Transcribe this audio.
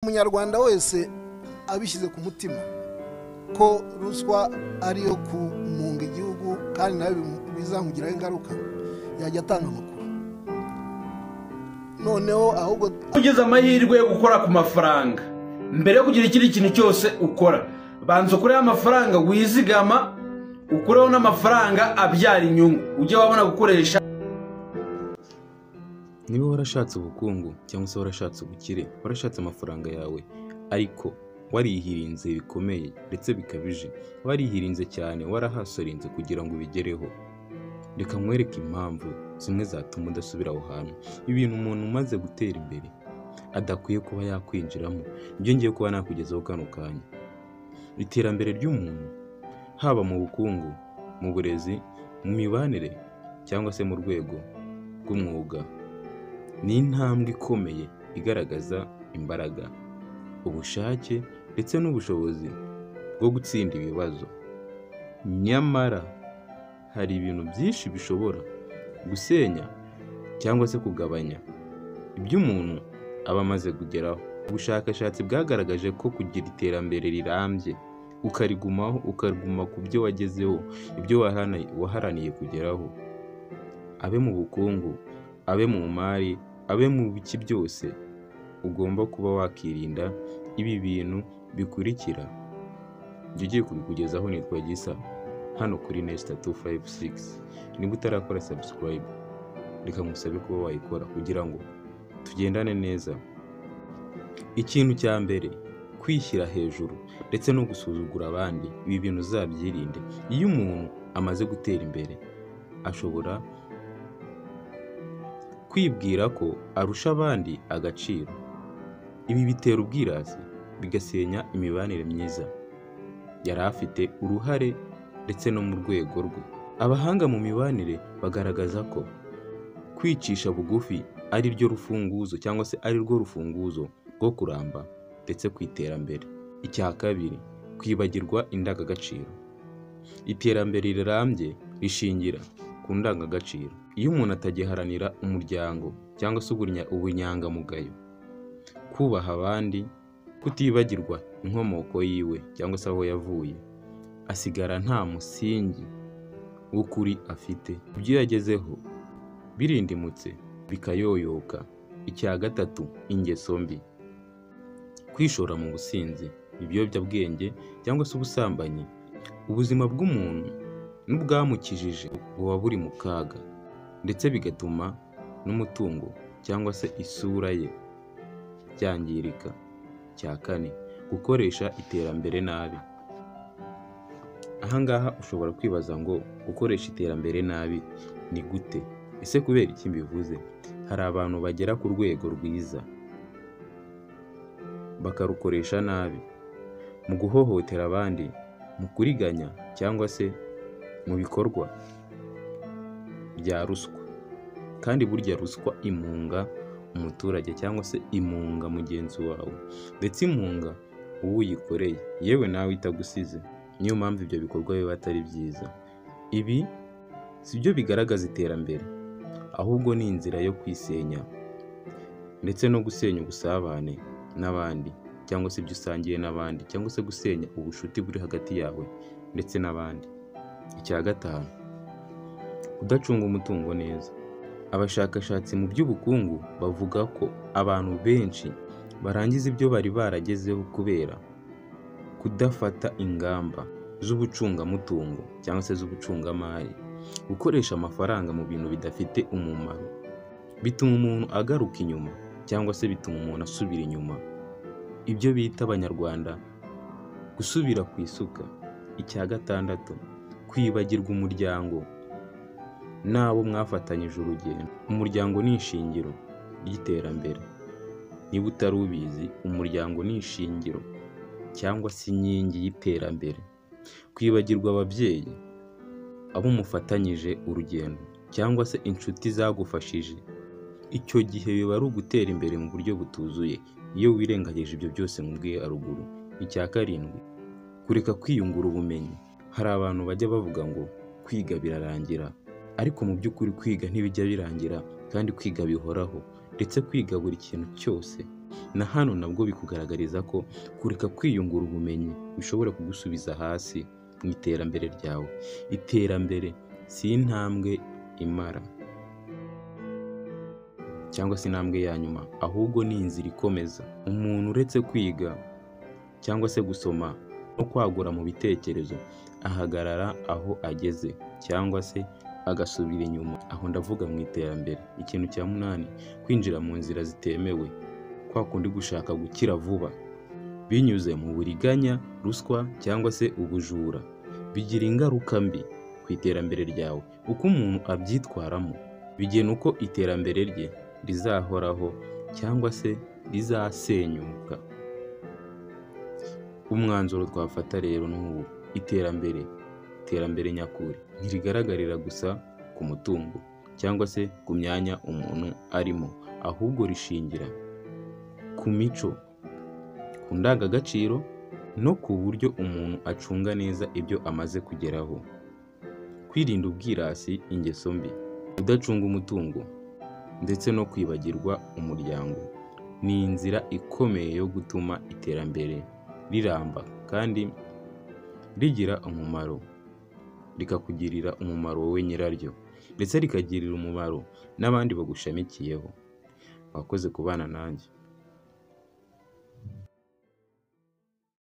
umunyarwanda wese abishyize ku mutima ko ruswa ariyo kumunga igihugu kandi nawe bizamugiraho ingaruka, yajya atanga amakuru. Noneho ahubwo ugeze amahirwe yo gukora ku mafaranga, mbere yo kugira ikindi kintu cyose ukora, banza ukureho amafaranga wizigama, ukureho n'amafaranga abyara inyungu ujye wabona gukoresha. Niba warashatse ubukungu cyangwa se warashatse ubukire, warashatse amafaranga yawe ariko warihirinze bikomeye ndetse bikabije, warihirinze cyane, warahasorinze kugira ngo ubigereho, reka nkwereke impamvu zimwe zatuma udasubira aho hantu. Ibintu umuntu umaze gutera imbere adakwiye kuba yakwinjiramo, ibyo ngiye kuba nakugezaho kano kanya. Iterambere ry'umuntu haba mu bukungu, mu burezi, mu mibanire cyangwa se mu rwego rw'umwuga ni intambwe ikomeye igaragaza imbaraga, ubushake ndetse n'ubushobozi bwo gutsinda ibibazo. Nyamara hari ibintu byinshi bishobora gusenya cyangwa se kugabanya ibyo umuntu aba amaze kugeraho. Ubushakashatsi bwagaragaje ko kugira iterambere rirambye ukarigumaho, ukaguma ku byo wagezeho, ibyo waharaniye kugeraho, abe mu bukungu, abe mu mari, abe mu biki byose, ugomba kuba wakirinda ibi bintu bikurikira. Njye ugiye kubikugezaho nitwa Gisa hano kuri Nesta 256. Niba utarakora subscribe, reka ngusabe kuba wayikora kugira ngo tugendane neza. Ikintu cya mbere, kwishyira hejuru ndetse no gusuzugura abandi. Ibi bintu uzabyirinde. Iyo umuntu amaze gutera imbere ashobora kwibwira ko arusha abandi agaciro. Ibi bitera ubwirasi, bigasenya imibanire myiza yari afite uruhare ndetse no mu rwego rwe. Abahanga mu mibanire bagaragaza ko kwicisha bugufi ari ryo rufunguzo cyangwa se ari rwo rufunguzo rwo kuramba ndetse kwiterambere. Icya kabiri, kwibagirwa indangagaciro. Iterambere rirambye rishingira ku ndangagaciro. Iyo umuntu atagiharanira umuryango cyangwa se ubunyangamugayo, kubaha abandi, kutibagirwa inkomoko yiwe cyangwa se aho yavuye, asigara nta musingi w'ukuri afite. Ibyo yagezeho birindimutse bikayoyoka. Icya gatatu, ingeso mbi. Kwishora mu businzi, ibiyobyabwenge cyangwa se ubusambanyi. Ubuzima bw'umuntu n'ubwamukijije buba buri mu kaga ndetse bigatuma n'umutungo cyangwa se isura ye byangirika. Cya kane, gukoresha iterambere nabi. Ahangaha ushobora kwibaza ngo gukoresha iterambere nabi ni gute? Ese kubera iki mbivuze? Hari abantu bagera ku rwego rwiza bakarukoresha nabi mu guhohotera abandi, mu kuriganya cyangwa se mu bikorwa bya ruswa. Kandi burya ruswa imunga umuturage cyangwa se imunga mugenzi wawe, ndetse imunga uwo uyikoreye, yewe nawe itagusize. Niyo mpamvu ibyo bikorwa biba atari byiza. Ibi si byo bigaragaza iterambere, ahubwo ni inzira yo kwisenya ndetse no gusenya ubusabane n'abandi cyangwa se ibyo usangiye n'abandi, cyangwa se gusenya ubushuti buri hagati yawe ndetse n'abandi. Icya gatanu, kudacunga umutungo neza. Abashakashatsi mu by'ubukungu bavuga ko abantu benshi barangiza ibyo bari baragezeho kubera kudafata ingamba z'ubucungamutungo cyangwa se z'ubucungamari. Gukoresha amafaranga mu bintu bidafite umumaro bituma umuntu agaruka inyuma cyangwa se bituma umuntu asubira inyuma. Ibyo bita abanyarwanda gusubira ku isuka. Icya gatandatu, kwibagirwa umuryango n'abo mwafatanyije urugendo. Umuryango ni ishingiro ry'iterambere. Niba utari ubizi, umuryango ni ishingiro cyangwa se inkingi y'iterambere. Kwibagirwa ababyeyi, abo mufatanyije urugendo cyangwa se inshuti zagufashije, icyo gihe biba ari ugutera imbere mu buryo butuzuye iyo wirengagije ibyo byose mubwiye haruguru. Icya karindwi, kureka kwiyungura ubumenyi. Hari abantu bajya bavuga ngo kwiga birarangira, ariko mu by'ukuri kwiga ntibijya birangira, kandi kwiga bihoraho. Ndetse kwiga buri kintu cyose na hano nabwo bikugaragariza ko kureka kwiyungura ubumenyi bishobora kugusubiza hasi mu iterambere ryawe. Iterambere si intambwe imara cyangwa se intambwe ya nyuma, ahubwo ni inzira ikomeza. Umuntu uretse kwiga cyangwa se gusoma no kwagura mu bitekerezo ahagarara aho ageze cyangwa se agasubira inyuma. Aho ndavuga mu iterambere. Ikintu cya 8, kwinjira mu nzira zitemewe, kwa kundi gushaka gukira vuba binyuze mu buriganya, ruswa cyangwa se ubujura, bigira ingaruka mbi ku iterambere ryawe. Uko umuntu abyitwaramo bigena uko iterambere rye rizahoraho cyangwa se rizasenyuka. Umwanzuro twafata rero n'ubu, iterambere nyakuri ntirigaragarira gusa ku mutungo cyangwa se ku myanya umuntu arimo, ahubwo rishingira ku mico, ku ndangagaciro no ku buryo umuntu acunga neza ibyo amaze kugeraho. Kwirinda ubwirasi, ingeso mbi, kudacunga umutungo ndetse no kwibagirwa umuryango ni inzira ikomeye yo gutuma iterambere riramba kandi rigira umumaro, rikakugirira umumaro wowe nyiraryo ndetse rikagirira umumaro n'abandi bagushamikiyeho. Wakoze kubana nanjye.